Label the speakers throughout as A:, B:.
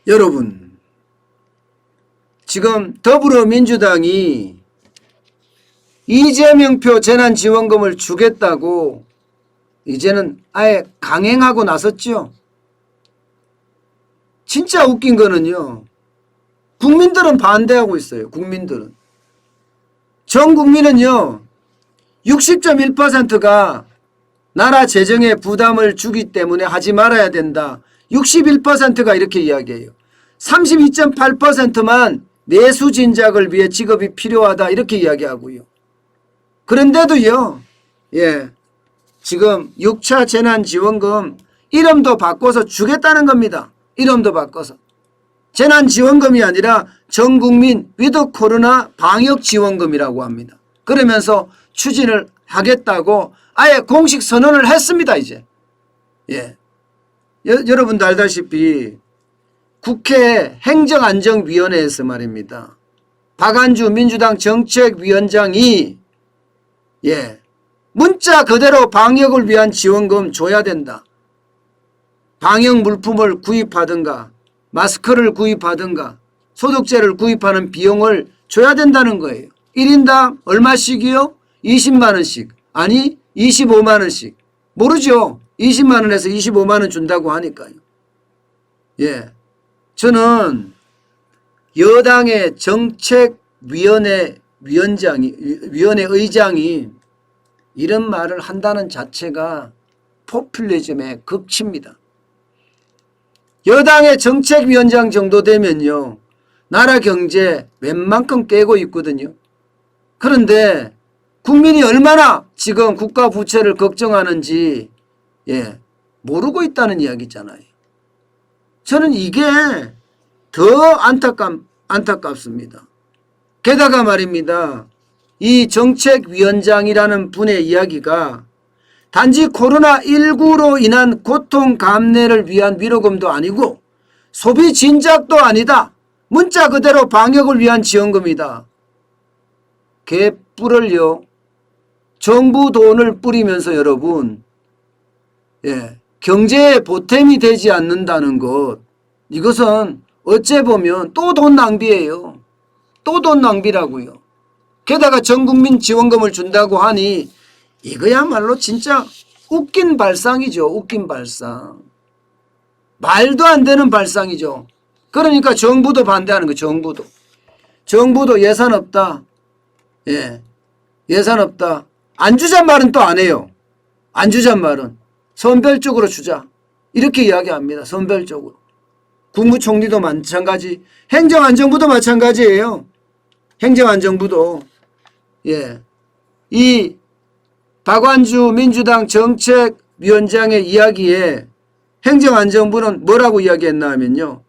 A: 여러분, 지금 더불어민주당이 이재명표 재난지원금을 주겠다고 이제는 아예 강행하고 나섰죠. 진짜 웃긴 거는요, 국민들은 반대하고 있어요. 국민들은. 전 국민은요 60.1%가 나라 재정에 부담을 주기 때문에 하지 말아야 된다. 61%가 이렇게 이야기해요. 32.8%만 내수 진작을 위해 지급이 필요하다 이렇게 이야기하고요. 그런데도요, 지금 6차 재난지원금 이름도 바꿔서 주겠다는 겁니다. 이름도 바꿔서. 재난지원금이 아니라 전국민 위드 코로나 방역지원금이라고 합니다. 그러면서 추진을 하겠다고 아예 공식 선언을 했습니다. 이제. 여러분도 알다시피 국회 행정안전위원회에서 말입니다. 박안주 민주당 정책위원장이 문자 그대로 방역을 위한 지원금 줘야 된다. 방역 물품을 구입하든가 마스크를 구입하든가 소독제를 구입하는 비용을 줘야 된다는 거예요. 1인당 얼마씩이요? 20만원씩. 아니 25만원씩. 모르죠. 20만원에서 25만원 준다고 하니까요. 저는 여당의 정책위원회 의장이 이런 말을 한다는 자체가 포퓰리즘의 극치입니다. 여당의 정책위원장 정도 되면요 나라 경제 웬만큼 깨고 있거든요. 그런데 국민이 얼마나 지금 국가 부채를 걱정하는지 모르고 있다는 이야기잖아요. 저는 이게 더 안타깝습니다. 게다가 말입니다. 이 정책위원장이라는 분의 이야기가 단지 코로나19로 인한 고통 감내를 위한 위로금도 아니고 소비 진작도 아니다. 문자 그대로 방역을 위한 지원금이다. 개뿔을요. 정부 돈을 뿌리면서 여러분 경제에 보탬이 되지 않는다는 것, 이것은 어째 보면 또 돈 낭비예요. 또 돈 낭비라고요. 게다가 전국민 지원금을 준다고 하니 이거야말로 진짜 웃긴 발상이죠. 웃긴 발상. 말도 안 되는 발상이죠. 그러니까 정부도 반대하는 거예요. 정부도 예산 없다. 예산 없다. 안 주잔 말은 또 안 해요. 안 주잔 말은. 선별적으로 주자. 이렇게 이야기합니다. 선별적으로. 국무총리도 마찬가지. 행정안전부도 마찬가지예요. 행정안전부도. 이 박완주 민주당 정책위원장의 이야기에 행정안전부는 뭐라고 이야기했나 하면요.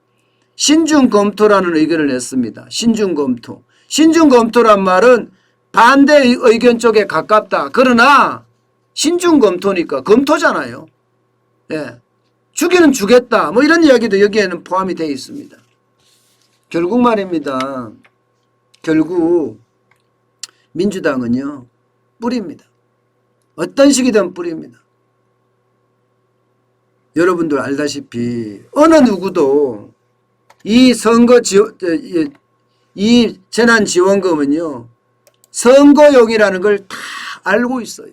A: 신중검토라는 의견을 냈습니다. 신중검토. 신중검토란 말은 반대 의견 쪽에 가깝다. 그러나 신중검토니까 검토잖아요. 주기는 주겠다. 뭐 이런 이야기도 여기에는 포함이 되어 있습니다. 결국 말입니다. 결국 민주당은요. 뿌립니다. 어떤 식이든 뿌립니다. 여러분들 알다시피 어느 누구도 이 이 재난지원금은요. 선거용이라는 걸 다 알고 있어요.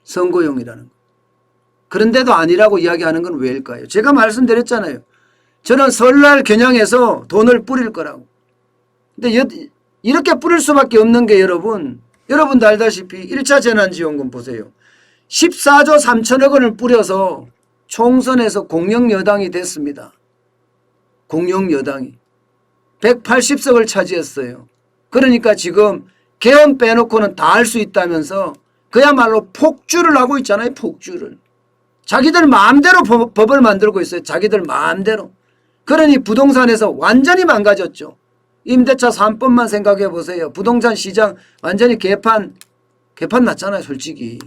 A: 선거용이라는 거. 그런데도 아니라고 이야기하는 건 왜일까요? 제가 말씀드렸잖아요. 저는 설날 겨냥해서 돈을 뿌릴 거라고. 근데 이렇게 뿌릴 수밖에 없는 게 여러분도 알다시피 1차 재난지원금 보세요. 14조 3천억 원을 뿌려서 총선에서 공영여당이 됐습니다. 공영여당이. 180석을 차지했어요. 그러니까 지금 개헌 빼놓고는 다 할 수 있다면서 그야말로 폭주를 하고 있잖아요. 폭주를. 자기들 마음대로 법을 만들고 있어요. 자기들 마음대로. 그러니 부동산에서 완전히 망가졌죠. 임대차 3법만 생각해 보세요. 부동산 시장 완전히 개판 났잖아요. 솔직히.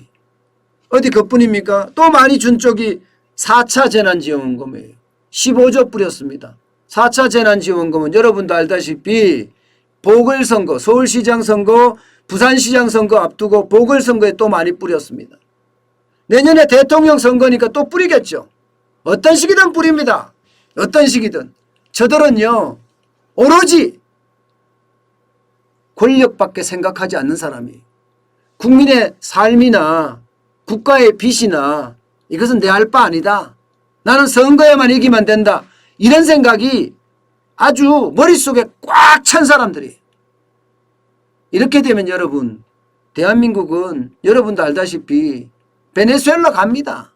A: 어디 그뿐입니까? 또 많이 준 쪽이 4차 재난지원금이에요. 15조 뿌렸습니다. 4차 재난지원금은 여러분도 알다시피 보궐선거, 서울시장 선거, 부산시장 선거 앞두고 보궐선거에 또 많이 뿌렸습니다. 내년에 대통령 선거니까 또 뿌리겠죠. 어떤 식이든 뿌립니다. 어떤 식이든. 저들은요 오로지 권력밖에 생각하지 않는 사람이에요. 국민의 삶이나 국가의 빚이나 이것은 내 할 바 아니다. 나는 선거에만 이기면 된다. 이런 생각이 아주 머릿속에 꽉 찬 사람들이에요. 이렇게 되면 여러분 대한민국은 여러분도 알다시피 베네수엘라 갑니다.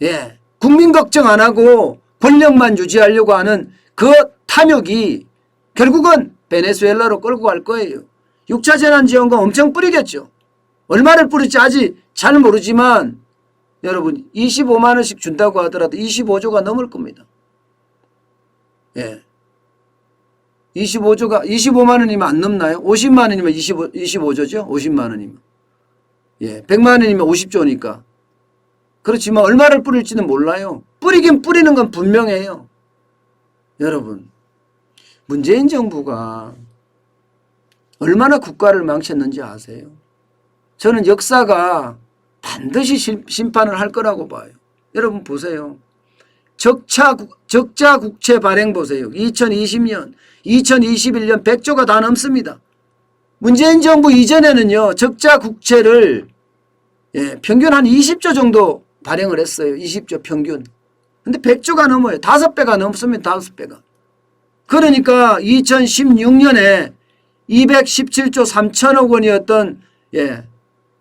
A: 예, 국민 걱정 안 하고 권력만 유지하려고 하는 그 탐욕이 결국은 베네수엘라로 끌고 갈 거예요. 6차 재난지원금 엄청 뿌리겠죠. 얼마를 뿌릴지 아직 잘 모르지만 여러분 25만 원씩 준다고 하더라도 25조가 넘을 겁니다. 예. 25만 원이면 안 넘나요? 50만 원이면 25조죠? 50만 원이면. 예. 100만 원이면 50조니까. 그렇지만 얼마를 뿌릴지는 몰라요. 뿌리긴 뿌리는 건 분명해요. 여러분, 문재인 정부가 얼마나 국가를 망쳤는지 아세요? 저는 역사가 반드시 심판을 할 거라고 봐요. 여러분 보세요. 적자 국채 발행 보세요. 2020년, 2021년 100조가 다 넘습니다. 문재인 정부 이전에는요. 적자 국채를 평균 한 20조 정도 발행을 했어요. 20조 평균. 근데 100조가 넘어요. 5배가 넘습니다. 5배가. 그러니까 2016년에 217조 3천억 원이었던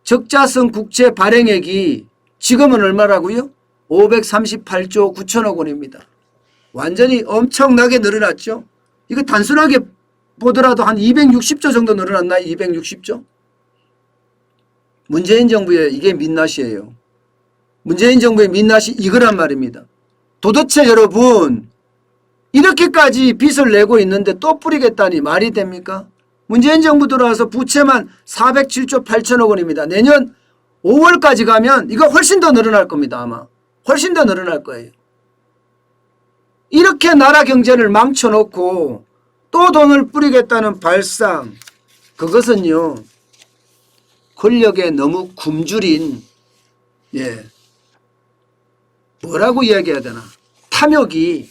A: 적자성 국채 발행액이 지금은 얼마라고요? 538조 9천억 원입니다. 완전히 엄청나게 늘어났죠. 이거 단순하게 보더라도 한 260조 정도 늘어났나요? 260조? 문재인 정부의 이게 민낯이에요. 문재인 정부의 민낯이 이거란 말입니다. 도대체 여러분 이렇게까지 빚을 내고 있는데 또 뿌리겠다니 말이 됩니까? 문재인 정부 들어와서 부채만 407조 8천억 원입니다. 내년 5월까지 가면 이거 훨씬 더 늘어날 겁니다. 아마. 훨씬 더 늘어날 거예요. 이렇게 나라 경제를 망쳐놓고 또 돈을 뿌리겠다는 발상, 그것은요 권력에 너무 굶주린 뭐라고 이야기해야 되나, 탐욕이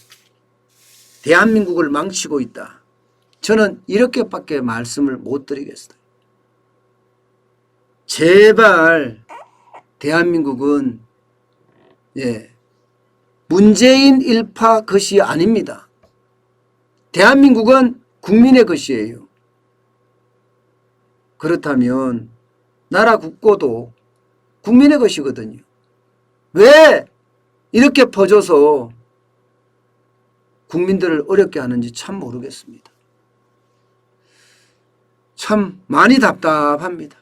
A: 대한민국을 망치고 있다. 저는 이렇게밖에 말씀을 못 드리겠어요. 제발 대한민국은 문재인 일파 것이 아닙니다. 대한민국은 국민의 것이에요. 그렇다면 나라 국고도 국민의 것이거든요. 왜 이렇게 퍼져서 국민들을 어렵게 하는지 참 모르겠습니다. 참 많이 답답합니다.